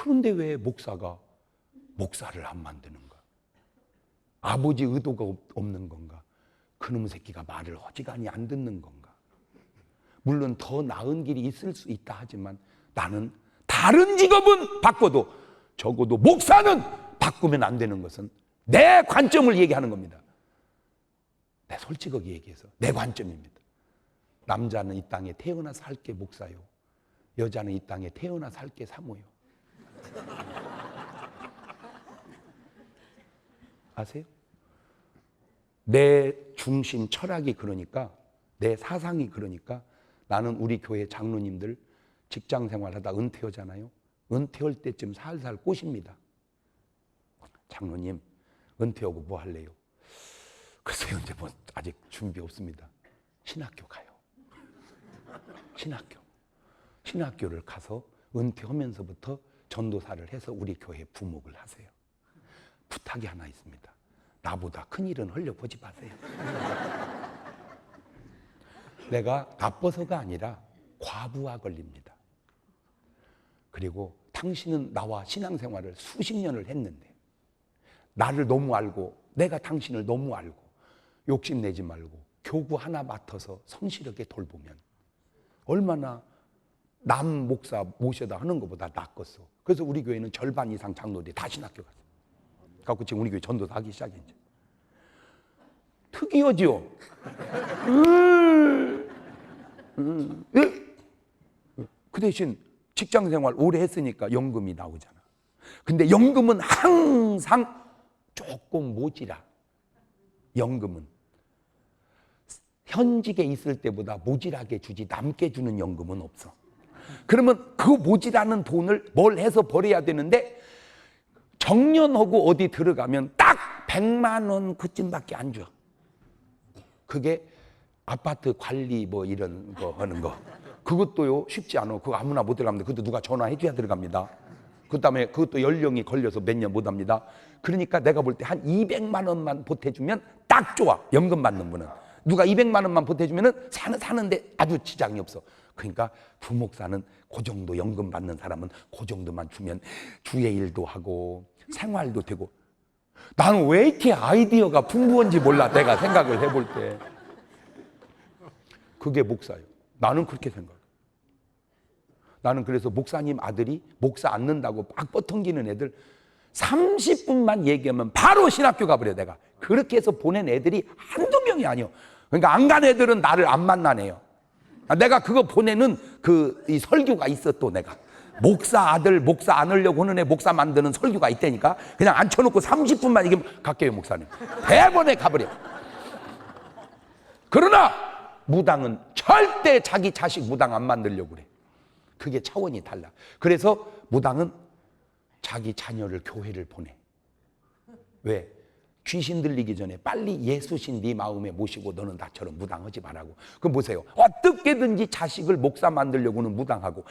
그런데 왜 목사가 목사를 안 만드는가? 아버지 의도가 없는 건가? 그놈의 새끼가 말을 어지간히 안 듣는 건가? 물론 더 나은 길이 있을 수 있다 하지만 나는 다른 직업은 바꿔도 적어도 목사는 바꾸면 안 되는 것은 내 관점을 얘기하는 겁니다. 내 솔직하게 얘기해서 내 관점입니다. 남자는 이 땅에 태어나서 할 게 목사요. 여자는 이 땅에 태어나서 할 게 사모요. 아세요? 내 중심 철학이 그러니까, 내 사상이 그러니까 나는 우리 교회 장로님들 직장 생활하다 은퇴하잖아요. 은퇴할 때쯤 살살 꼬십니다. 장로님 은퇴하고 뭐 할래요? 글쎄요, 이제 뭐 아직 준비 없습니다. 신학교 가요. 신학교를 가서 은퇴하면서부터 전도사를 해서 우리 교회 부목을 하세요. 부탁이 하나 있습니다. 나보다 큰 일은 흘려보지 마세요. 내가 나빠서가 아니라 과부하 걸립니다. 그리고 당신은 나와 신앙생활을 수십 년을 했는데 나를 너무 알고 내가 당신을 너무 알고 욕심내지 말고 교구 하나 맡아서 성실하게 돌보면 얼마나 남 목사 모셔다 하는 것보다 낫겠어. 그래서 우리 교회는 절반 이상 장로들이 다 신학교 갔어요. 그래서 지금 우리 교회 전도사 하기 시작했죠. 특이하지요? 그 대신 직장생활 오래 했으니까 연금이 나오잖아. 근데 연금은 항상 조금 모자라. 연금은 현직에 있을 때보다 모자라게 주지 남게 주는 연금은 없어. 그러면 그 모자라는 돈을 뭘 해서 벌어야 되는데 정년하고 어디 들어가면 딱 100만 원 그쯤밖에 안 줘. 그게 아파트 관리 뭐 이런 거 하는 거. 그것도요 쉽지 않아. 그거 아무나 못 들어갑니다. 그것도 누가 전화해 줘야 들어갑니다. 그 다음에 그것도 연령이 걸려서 몇 년 못 합니다. 그러니까 내가 볼 때 한 200만 원만 보태주면 딱 좋아. 연금 받는 분은. 누가 200만 원만 보태주면 사는데 아주 지장이 없어. 그러니까 부목사는 그 정도 연금 받는 사람은 그 정도만 주면 주의 일도 하고 생활도 되고. 나는 왜 이렇게 아이디어가 풍부한지 몰라. 내가 생각을 해볼 때. 그게 목사예요. 나는 그렇게 생각해. 나는 그래서 목사님 아들이 목사 앉는다고 막 뻗통기는 애들 30분만 얘기하면 바로 신학교 가버려. 내가 그렇게 해서 보낸 애들이 한두 명이 아니요. 그러니까 안 간 애들은 나를 안 만나네요. 내가 그거 보내는 이 설교가 있어. 또 내가 목사 아들 목사 안 하려고 하는 애 목사 만드는 설교가 있다니까. 그냥 앉혀놓고 30분만 얘기하면 갈게요 목사님. 대본에 가버려. 그러나 무당은 절대 자기 자식 무당 안 만들려고 그래. 그게 차원이 달라. 그래서 무당은 자기 자녀를 교회를 보내. 왜? 귀신 들리기 전에 빨리 예수신 네 마음에 모시고 너는 나처럼 무당하지 말라고. 그럼 보세요. 어떻게든지 자식을 목사 만들려고는 무당하고,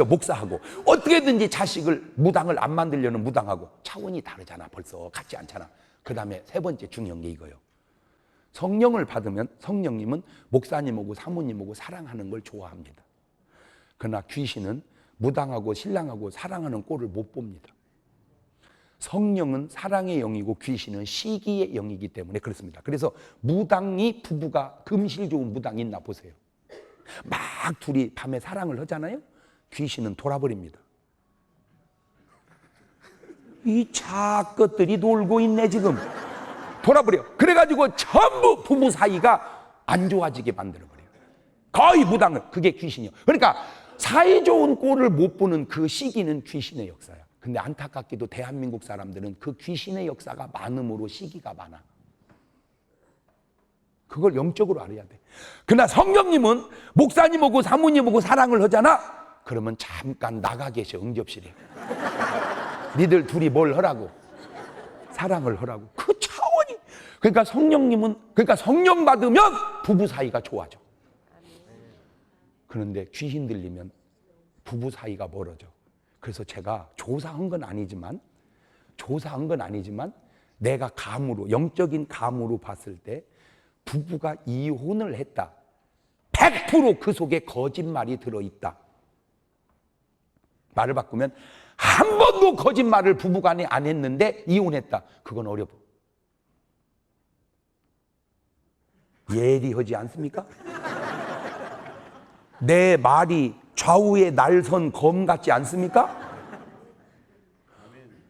목사하고, 어떻게든지 자식을 무당을 안 만들려는 무당하고 차원이 다르잖아. 벌써 같지 않잖아. 그 다음에 세 번째 중요한 게 이거예요. 성령을 받으면 성령님은 목사님하고 사모님하고 사랑하는 걸 좋아합니다. 그러나 귀신은 무당하고 신랑하고 사랑하는 꼴을 못 봅니다. 성령은 사랑의 영이고 귀신은 시기의 영이기 때문에 그렇습니다. 그래서 무당이 부부가 금실 좋은 무당 있나 보세요. 막 둘이 밤에 사랑을 하잖아요. 귀신은 돌아버립니다. 이 작것들이 놀고 있네 지금. 돌아버려. 그래가지고 전부 부부 사이가 안 좋아지게 만들어버려요. 거의 무당은. 그게 귀신이요. 그러니까 사이 좋은 꼴을 못 보는 그 시기는 귀신의 역사야. 근데 안타깝게도 대한민국 사람들은 그 귀신의 역사가 많음으로 시기가 많아. 그걸 영적으로 알아야 돼. 그러나 성령님은 목사님하고 사모님하고 사랑을 하잖아. 그러면 잠깐 나가 계셔. 응접실에. 니들 둘이 뭘 하라고? 사랑을 하라고. 그 차원이. 그러니까 성령 받으면 부부 사이가 좋아져. 그런데 귀신 들리면 부부 사이가 멀어져. 그래서 제가 조사한 건 아니지만 내가 감으로, 영적인 감으로 봤을 때 부부가 이혼을 했다. 100% 그 속에 거짓말이 들어있다. 말을 바꾸면 한 번도 거짓말을 부부간에 안 했는데 이혼했다. 그건 어려워. 예리하지 않습니까? 내 말이 좌우에 날선 검 같지 않습니까?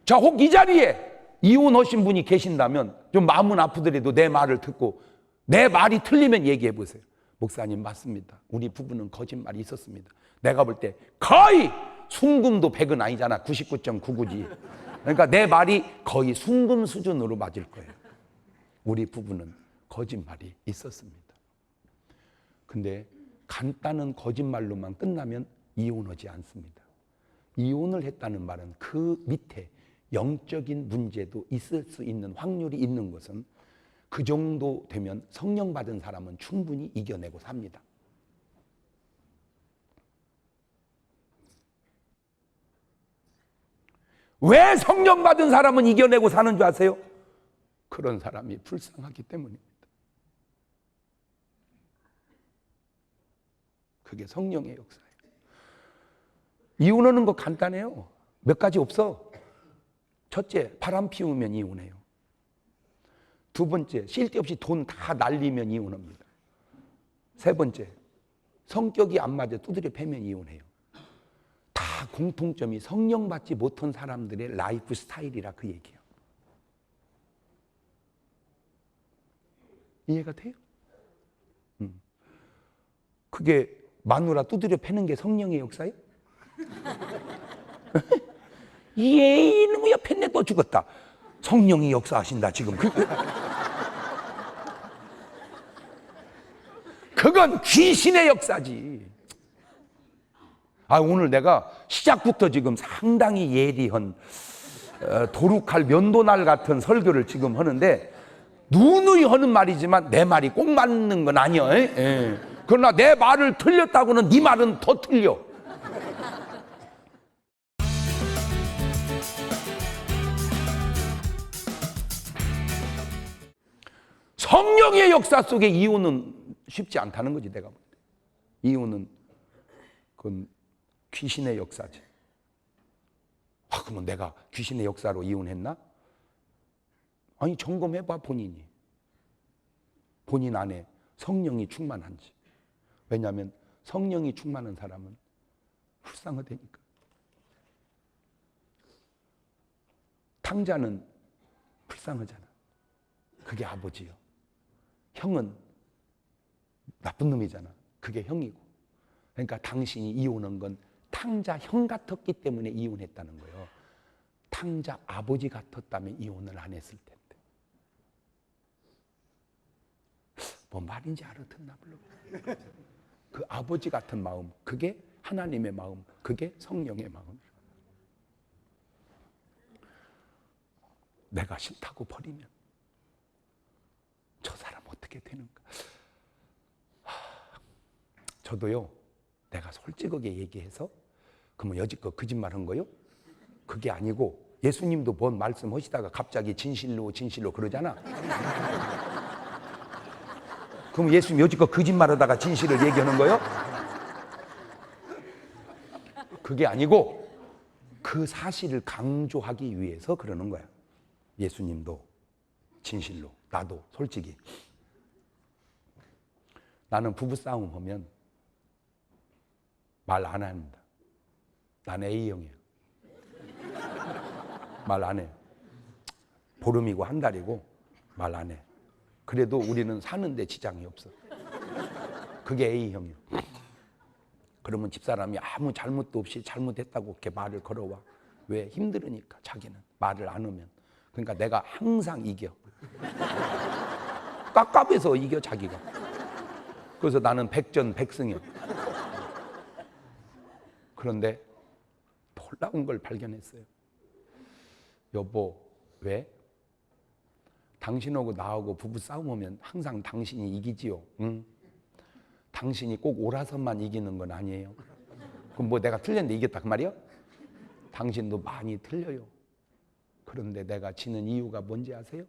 자, 혹 이 자리에 이혼하신 분이 계신다면 좀 마음은 아프더라도 내 말을 듣고 내 말이 틀리면 얘기해 보세요. 목사님 맞습니다. 우리 부부는 거짓말이 있었습니다. 내가 볼 때 거의 순금도 100은 아니잖아. 99.99지. 그러니까 내 말이 거의 순금 수준으로 맞을 거예요. 우리 부부는 거짓말이 있었습니다. 근데 간단한 거짓말로만 끝나면 이혼하지 않습니다. 이혼을 했다는 말은 그 밑에 영적인 문제도 있을 수 있는 확률이 있는 것은 그 정도 되면 성령 받은 사람은 충분히 이겨내고 삽니다. 왜 성령 받은 사람은 이겨내고 사는 줄 아세요? 그런 사람이 불쌍하기 때문입니다. 그게 성령의 역사예요. 이혼하는 거 간단해요. 몇 가지 없어. 첫째, 바람 피우면 이혼해요. 두 번째, 쓸데없이 돈 다 날리면 이혼합니다. 세 번째, 성격이 안 맞아 두드려 패면 이혼해요. 다 공통점이 성령 받지 못한 사람들의 라이프 스타일이라 그 얘기예요. 이해가 돼요? 그게 마누라 두드려 패는 게 성령의 역사예요? 이놈의 팻네 또 죽었다. 성령이 역사하신다 지금. 그건 귀신의 역사지. 오늘 내가 시작부터 지금 상당히 예리한 도룩할 면도날 같은 설교를 지금 하는데 누누이 하는 말이지만 내 말이 꼭 맞는 건 아니야. 그러나 내 말을 틀렸다고는 네 말은 더 틀려. 성령의 역사 속에 이혼은 쉽지 않다는 거지, 내가 볼 때. 이혼은 그건 귀신의 역사지. 그러면 내가 귀신의 역사로 이혼했나? 아니, 점검해봐, 본인이. 본인 안에 성령이 충만한지. 왜냐하면 성령이 충만한 사람은 불쌍하다니까. 탕자는 불쌍하잖아. 그게 아버지요. 형은 나쁜 놈이잖아. 그게 형이고. 그러니까 당신이 이혼한 건 탕자 형 같았기 때문에 이혼했다는 거예요. 탕자 아버지 같았다면 이혼을 안 했을 텐데. 뭔 말인지 알아듣나 몰라. 그 아버지 같은 마음, 그게 하나님의 마음, 그게 성령의 마음이에요. 내가 싫다고 버리면 저 사람 어떻게 되는가? 저도요, 내가 솔직하게 얘기해서 그러면 여지껏 거짓말한 거요? 그게 아니고 예수님도 뭔 말씀하시다가 갑자기 진실로 그러잖아. 그럼 예수님 여지껏 거짓말하다가 진실을 얘기하는 거요? 그게 아니고 그 사실을 강조하기 위해서 그러는 거야. 예수님도 진실로, 나도 솔직히. 나는 부부싸움 하면 말 안 합니다. 난 A형이에요. 말 안 해. 보름이고 한 달이고 말 안 해. 그래도 우리는 사는데 지장이 없어. 그게 A형이에요. 그러면 집사람이 아무 잘못도 없이 잘못했다고 이렇게 말을 걸어와. 왜? 힘들으니까 자기는 말을 안 하면. 그러니까 내가 항상 이겨. 깝깝해서 이겨 자기가. 그래서 나는 백전백승이야. 그런데 놀라운 걸 발견했어요. 여보, 왜? 당신하고 나하고 부부 싸움하면 항상 당신이 이기지요. 응? 당신이 꼭 옳아서만 이기는 건 아니에요. 그럼 뭐 내가 틀렸는데 이겼다 그 말이야? 당신도 많이 틀려요. 그런데 내가 지는 이유가 뭔지 아세요?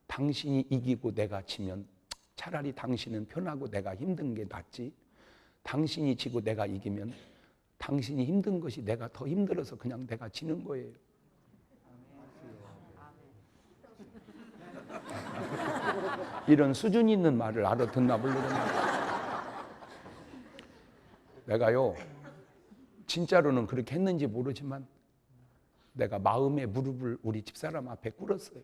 당신이 이기고 내가 지면 차라리 당신은 편하고 내가 힘든 게 낫지. 당신이 지고 내가 이기면 당신이 힘든 것이 내가 더 힘들어서 그냥 내가 지는 거예요. 이런 수준 있는 말을 알아듣나 모르겠네. 내가요, 진짜로는 그렇게 했는지 모르지만 내가 마음의 무릎을 우리 집사람 앞에 꿇었어요.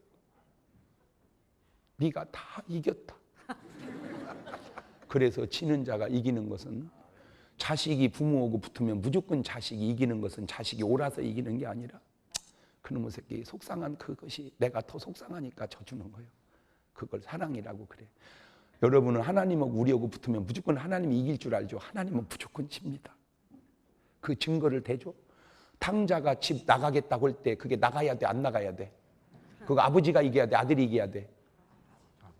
네가 다 이겼다. 그래서 지는 자가 이기는 것은, 자식이 부모하고 붙으면 무조건 자식이 이기는 것은 자식이 옳아서 이기는 게 아니라 그놈의 새끼 속상한 그것이 내가 더 속상하니까 져주는 거예요. 그걸 사랑이라고 그래. 여러분은 하나님하고 우리하고 붙으면 무조건 하나님이 이길 줄 알죠? 하나님은 무조건 집니다. 그 증거를 대죠. 탕자가 집 나가겠다고 할 때 그게 나가야 돼, 안 나가야 돼? 그거 아버지가 이겨야 돼, 아들이 이겨야 돼?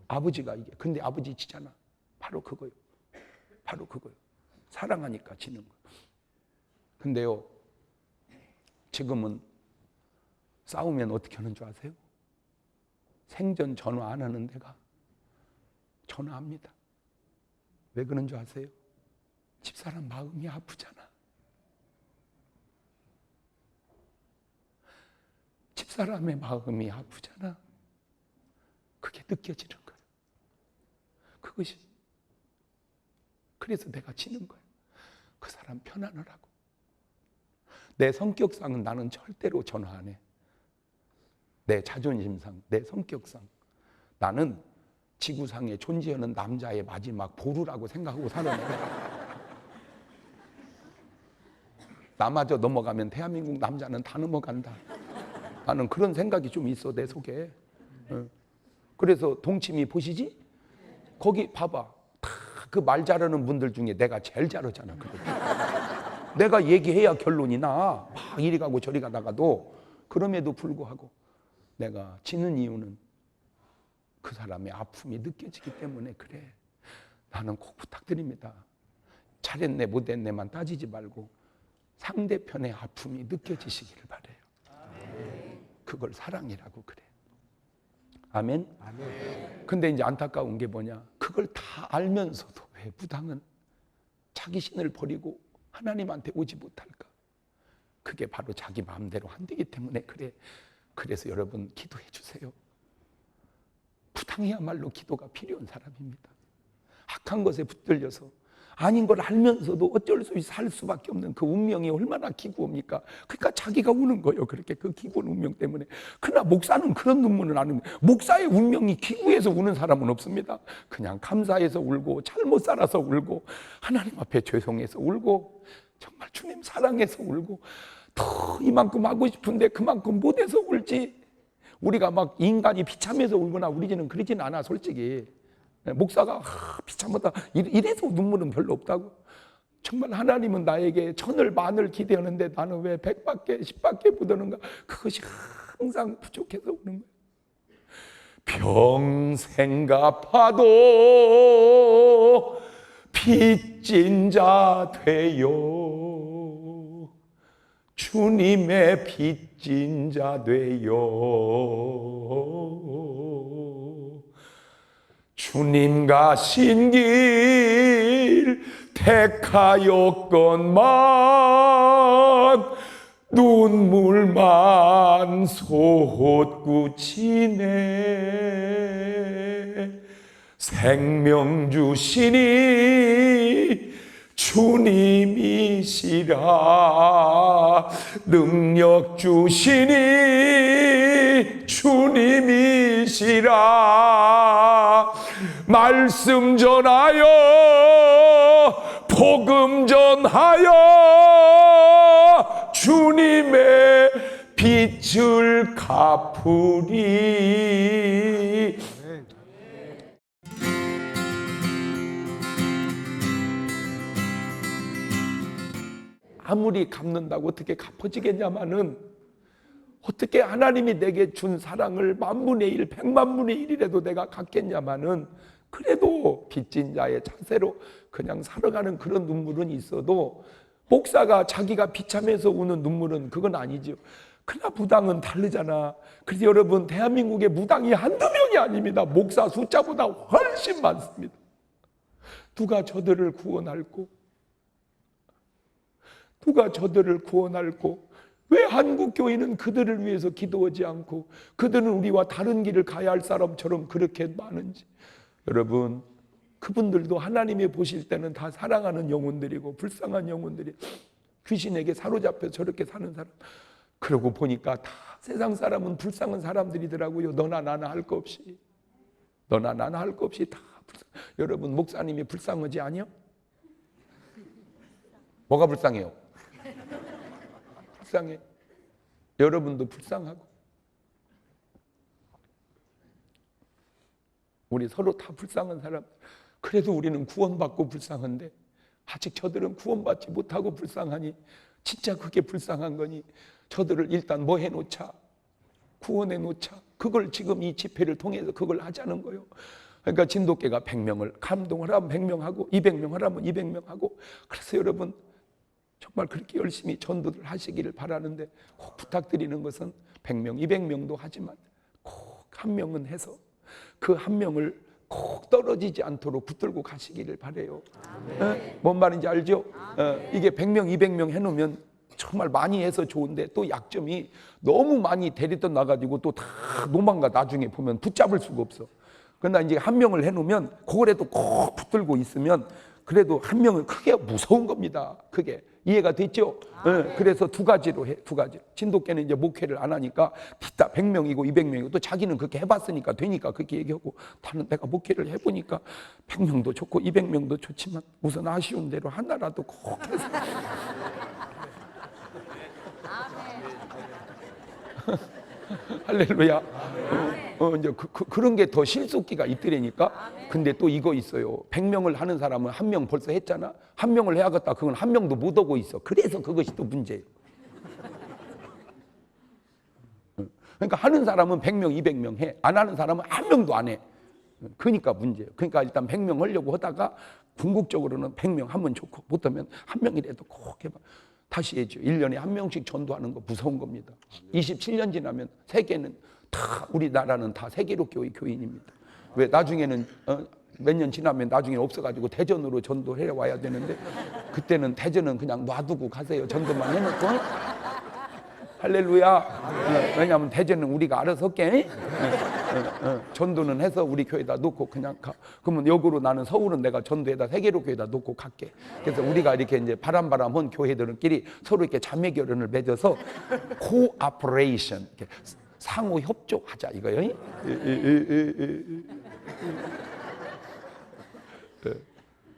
아버지가 이겨. 근데 아버지 지잖아. 바로 그거요. 바로 그거요. 사랑하니까 지는 거. 근데요, 지금은 싸우면 어떻게 하는 줄 아세요? 생전 전화 안 하는 데가 전화합니다. 왜 그런 줄 아세요? 집사람 마음이 아프잖아. 집사람의 마음이 아프잖아. 그게 느껴지는 거예요. 그것이. 그래서 내가 지는 거예요. 그 사람 편안하라고. 내 성격상은 나는 절대로 전화 안 해. 내 자존심상, 내 성격상 나는 지구상에 존재하는 남자의 마지막 보루라고 생각하고 사는 애야. 나마저 넘어가면 대한민국 남자는 다 넘어간다. 나는 그런 생각이 좀 있어, 내 속에. 그래서 동치미 보시지? 거기 봐봐. 그 말 잘하는 분들 중에 내가 제일 잘하잖아. 내가 얘기해야 결론이 나. 막 이리 가고 저리 가다가도. 그럼에도 불구하고 내가 지는 이유는 그 사람의 아픔이 느껴지기 때문에 그래. 나는 꼭 부탁드립니다. 잘했네 못했네만 따지지 말고 상대편의 아픔이 느껴지시기를 바라요. 그걸 사랑이라고 그래. 아멘? 아멘. 근데 이제 안타까운 게 뭐냐? 그걸 다 알면서도 왜 무당은 자기 신을 버리고 하나님한테 오지 못할까? 그게 바로 자기 마음대로 안 되기 때문에 그래. 그래서 여러분 기도해 주세요. 무당이야말로 기도가 필요한 사람입니다. 악한 것에 붙들려서 아닌 걸 알면서도 어쩔 수 없이 살 수밖에 없는 그 운명이 얼마나 기구합니까? 그러니까 자기가 우는 거예요. 그렇게 그 기구한 운명 때문에. 그러나 목사는 그런 눈물은 안 옵니다. 목사의 운명이 기구해서 우는 사람은 없습니다. 그냥 감사해서 울고 잘못 살아서 울고 하나님 앞에 죄송해서 울고 정말 주님 사랑해서 울고 더 이만큼 하고 싶은데 그만큼 못해서 울지. 우리가 막 인간이 비참해서 울거나 우리는 그러지는 않아 솔직히. 목사가 비참하다 이래서 눈물은 별로 없다고. 정말 하나님은 나에게 천을 만을 기대하는데 나는 왜 100밖에 10밖에 못 오는가. 그것이 항상 부족해서 오는 거예요. 평생 갚아도 빚진 자 되요. 주님의 빚진 자 되요. 주님 가신 길 택하였건만 눈물만 솟구치네. 생명 주시니 주님이시라. 능력 주시니 주님이시라. 말씀 전하여 복음 전하여 주님의 빛을 갚으리. 아무리 갚는다고 어떻게 갚아지겠냐마는 어떻게 하나님이 내게 준 사랑을 10,000분의 1, 100,000분의 1이라도 내가 갚겠냐마는 그래도 빚진 자의 자세로 그냥 살아가는 그런 눈물은 있어도 목사가 자기가 비참해서 우는 눈물은 그건 아니죠. 그러나 무당은 다르잖아. 그래서 여러분 대한민국의 무당이 한두 명이 아닙니다. 목사 숫자보다 훨씬 많습니다. 누가 저들을 구원할고 누가 저들을 구원할꼬? 왜 한국 교회는 그들을 위해서 기도하지 않고 그들은 우리와 다른 길을 가야 할 사람처럼 그렇게 많은지. 여러분, 그분들도 하나님이 보실 때는 다 사랑하는 영혼들이고 불쌍한 영혼들이, 귀신에게 사로잡혀 저렇게 사는 사람. 그러고 보니까 다 세상 사람은 불쌍한 사람들이더라고요. 너나 나나 할 거 없이, 너나 나나 할 거 없이 다 불쌍. 여러분, 목사님이 불쌍하지 아니요? 뭐가 불쌍해요? 불쌍해. 여러분도 불쌍하고 우리 서로 다 불쌍한 사람. 그래도 우리는 구원받고 불쌍한데 아직 저들은 구원받지 못하고 불쌍하니, 진짜 그게 불쌍한 거니 저들을 일단 뭐 해놓자, 구원해 놓자. 그걸 지금 이 집회를 통해서 그걸 하자는 거예요. 그러니까 진돗개가 100명을 감동을 하면 100명 하고 200명 하라면 200명 하고. 그래서 여러분 정말 그렇게 열심히 전도를 하시기를 바라는데, 꼭 부탁드리는 것은 100명, 200명도 하지만 꼭 한 명은 해서 그 한 명을 꼭 떨어지지 않도록 붙들고 가시기를 바라요. 뭔 말인지 알죠? 이게 100명, 200명 해놓으면 정말 많이 해서 좋은데 또 약점이 너무 많이 데리다 나가지고 또 다 도망가. 나중에 보면 붙잡을 수가 없어. 그러나 이제 한 명을 해놓으면 그거라도 꼭 붙들고 있으면 그래도 한 명은 크게 무서운 겁니다. 그게 이해가 됐죠? 그래서 두 가지로 해, 두 가지. 진돗개는 이제 목회를 안 하니까 뒷다 100명이고 200명이고 또 자기는 그렇게 해봤으니까 되니까 그렇게 얘기하고, 나는 내가 목회를 해보니까 100명도 좋고 200명도 좋지만 우선 아쉬운 대로 하나라도 꼭 해서 할렐루야. 이제 그런 게 더 실속기가 있더라니까. 근데 또 이거 있어요. 100명을 하는 사람은 한 명 벌써 했잖아. 한 명을 해야겠다. 그건 한 명도 못 오고 있어. 그래서 그것이 또 문제예요. 그러니까 하는 사람은 100명, 200명 해. 안 하는 사람은 한 명도 안 해. 그러니까 문제예요. 그러니까 일단 100명 하려고 하다가 궁극적으로는 100명 하면 좋고, 못하면 한 명이라도 꼭 해봐. 다시 해줘. 1년에 한 명씩 전도하는 거 무서운 겁니다. 27년 지나면 세계는 다, 우리나라는 다 세계로 교인입니다. 왜 나중에는 몇 년 지나면 나중에 없어가지고 대전으로 전도해 와야 되는데, 그때는 대전은 그냥 놔두고 가세요. 전도만 해놓고. 할렐루야. 왜냐하면 대전은 우리가 알아서 할게. 전도는 해서 우리 교회에다 놓고 그냥 가. 그러면 역으로 나는 서울은 내가 전도에다 세계로 교회에다 놓고 갈게. 그래서 우리가 이렇게 이제 바람한 교회들끼리 서로 이렇게 자매 결연을 맺어서 코오퍼레이션, 상호 협조하자 이거요.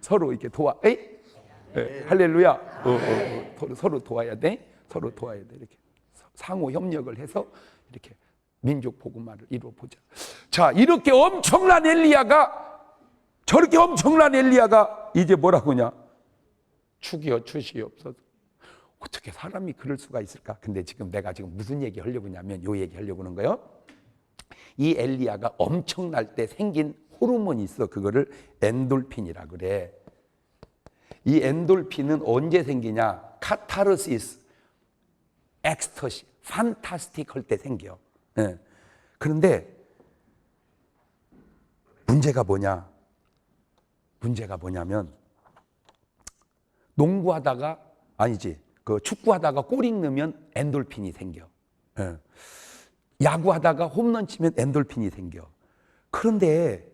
서로 이렇게 도와. 할렐루야. 서로 도와야 돼. 서로 도와야 돼. 이렇게 상호 협력을 해서 이렇게 민족 복음화를 이루어 보자. 자, 이렇게 엄청난 엘리야가, 저렇게 엄청난 엘리야가 이제 뭐라고 하냐? 죽여 주시옵소서. 어떻게 사람이 그럴 수가 있을까? 근데 지금 내가 지금 무슨 얘기 하려고 하냐면 요 얘기 하려고 하는 거예요. 이 엘리야가 엄청날 때 생긴 호르몬이 있어. 그거를 엔돌핀이라 그래. 이 엔돌핀은 언제 생기냐? 카타르시스, 엑스터시, 판타스틱 할 때 생겨. 그런데 문제가 뭐냐? 문제가 뭐냐면 농구하다가, 아니지, 그 축구하다가 골 넣으면 엔돌핀이 생겨. 야구하다가 홈런 치면 엔돌핀이 생겨. 그런데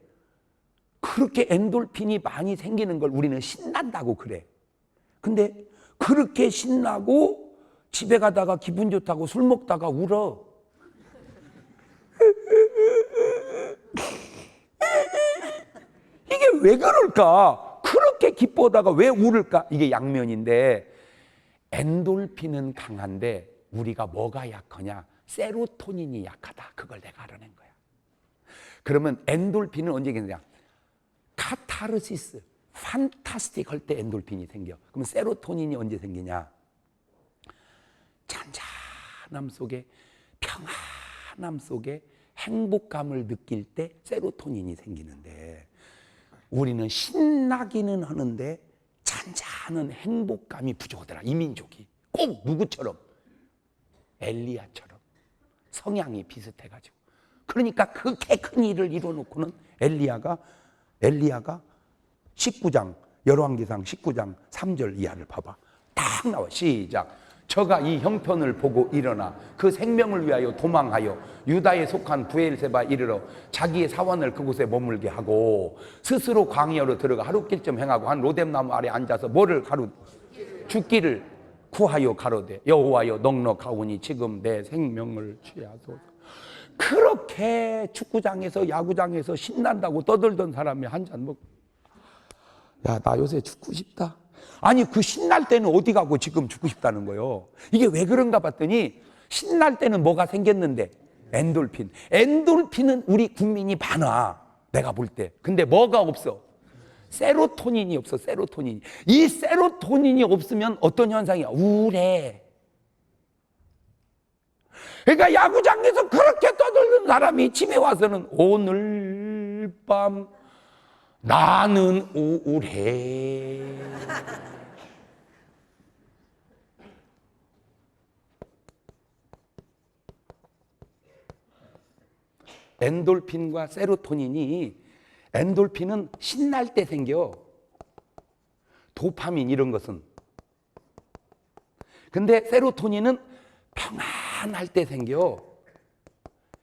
그렇게 엔돌핀이 많이 생기는 걸 우리는 신난다고 그래. 근데 그렇게 신나고 집에 가다가 기분 좋다고 술 먹다가 울어. 이게 왜 그럴까? 그렇게 기뻐하다가 왜 울을까? 이게 양면인데, 엔돌핀은 강한데 우리가 뭐가 약하냐? 세로토닌이 약하다. 그걸 내가 알아낸 거야. 그러면 엔돌핀은 언제 생기냐? 카타르시스, 판타스틱 할 때 엔돌핀이 생겨. 그럼 세로토닌이 언제 생기냐? 잔잔함 속에, 평안함 속에 행복감을 느낄 때 세로토닌이 생기는데, 우리는 신나기는 하는데 잔잔한 행복감이 부족하더라. 이 민족이 꼭 누구처럼? 엘리야처럼 성향이 비슷해가지고. 그러니까 그렇게 큰 일을 이뤄놓고는 엘리야가 19장, 열왕기상 19장 3절 이하를 봐봐. 딱 나와. 시작. 저가 이 형편을 보고 일어나 그 생명을 위하여 도망하여 유다에 속한 브엘세바 이르러 자기의 사원을 그곳에 머물게 하고 스스로 광야로 들어가 하룻길쯤 행하고 한 로뎀나무 아래 앉아서 뭐를 죽기를 구하여 가로되 여호와여 넉넉하오니 지금 내 생명을 취하소서. 그렇게 축구장에서 야구장에서 신난다고 떠들던 사람이 한 잔 먹고, 야, 나 요새 죽고 싶다. 아니, 그 신날 때는 어디 가고 지금 죽고 싶다는 거예요. 이게 왜 그런가 봤더니 신날 때는 뭐가 생겼는데? 엔돌핀. 엔돌핀은 우리 국민이 많아, 내가 볼 때. 근데 뭐가 없어? 세로토닌이 없어. 세로토닌이. 이 세로토닌이 없으면 어떤 현상이야? 우울해. 그러니까 야구장에서 그렇게 떠들는 사람이 집에 와서는 오늘 밤 나는 우울해. 엔돌핀과 세로토닌이, 엔돌핀은 신날 때 생겨. 도파민 이런 것은. 근데 세로토닌은 평안할 때 생겨.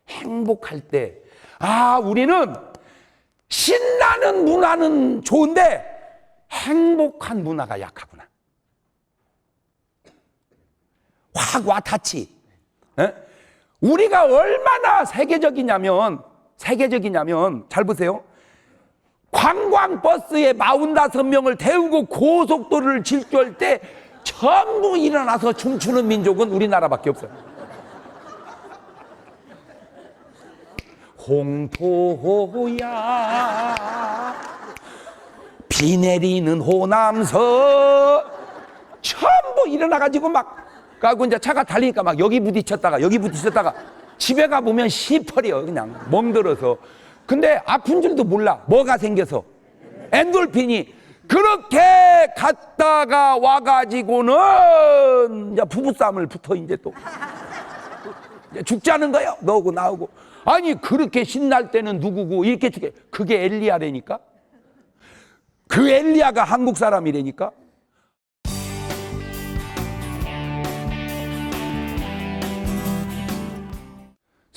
행복할 때. 아, 우리는 신나는 문화는 좋은데 행복한 문화가 약하구나. 확 와닿지. 에? 우리가 얼마나 세계적이냐면 잘 보세요. 관광버스에 45명을 태우고 고속도로를 질주할 때 전부 일어나서 춤추는 민족은 우리나라밖에 없어요. 홍토야 비 내리는 호남서 전부 일어나가지고 막 가고 이제 차가 달리니까 막 여기 부딪혔다가 집에 가보면 시퍼리요. 그냥 멍들어서. 근데 아픈 줄도 몰라. 뭐가 생겨서? 엔돌핀이. 그렇게 갔다가 와가지고는 이제 부부싸움을 붙어. 이제 또 이제 죽자는 거예요. 너하고 나하고. 아니, 그렇게 신날 때는 누구고 이렇게 죽게. 그게 엘리야라니까. 그 엘리야가 한국 사람이라니까.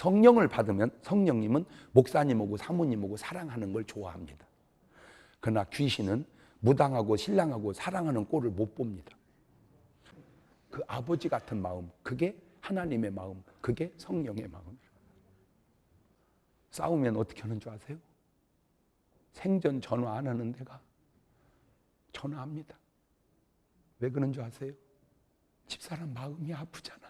성령을 받으면 성령님은 목사님하고 사모님하고 사랑하는 걸 좋아합니다. 그러나 귀신은 무당하고 신랑하고 사랑하는 꼴을 못 봅니다. 그 아버지 같은 마음, 그게 하나님의 마음, 그게 성령의 마음이에요. 싸우면 어떻게 하는 줄 아세요? 생전 전화 안 하는 데가 전화합니다. 왜 그런 줄 아세요? 집사람 마음이 아프잖아.